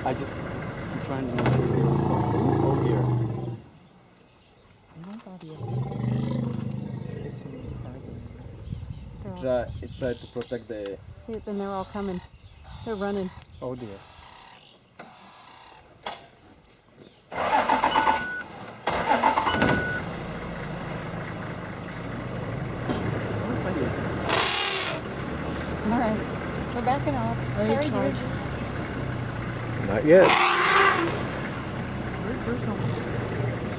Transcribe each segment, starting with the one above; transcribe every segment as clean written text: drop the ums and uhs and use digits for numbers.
I'm trying to make sure. Oh dear. It tried to protect the... See, then they're all coming. They're running. Oh dear. All right. We're backing off. Are you Sorry, dude. charging? Not yet.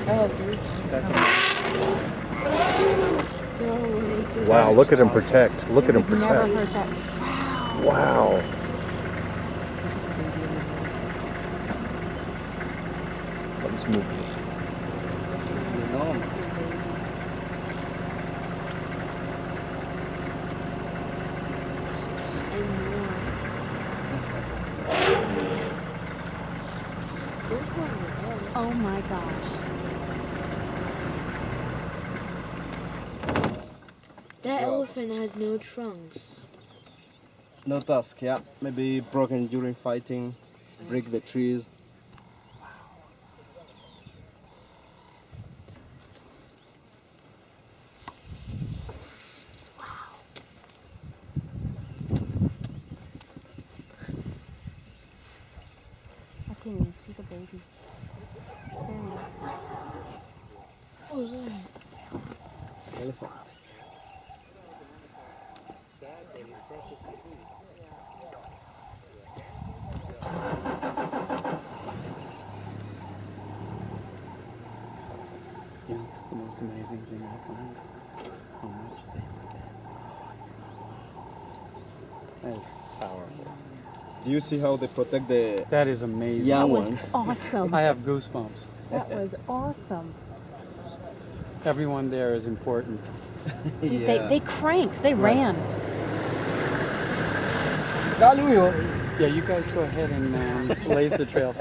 Oh, dude. Wow, look at him protect. Look at him We've never protect. heard that. Wow. Something's moving. Oh my gosh. That elephant has no trunks. No tusk, yeah. Maybe broken during fighting, break the trees. I can't even see the baby. There we go. What was that? Elephant. Yeah, it's the most amazing thing I find. How much they protect. That is powerful. Do you see how they protect the That is amazing. young That was one? awesome. I have goosebumps. That was awesome. Everyone there is important. Dude, they cranked. They ran. Yeah, you guys go ahead and blaze the trail.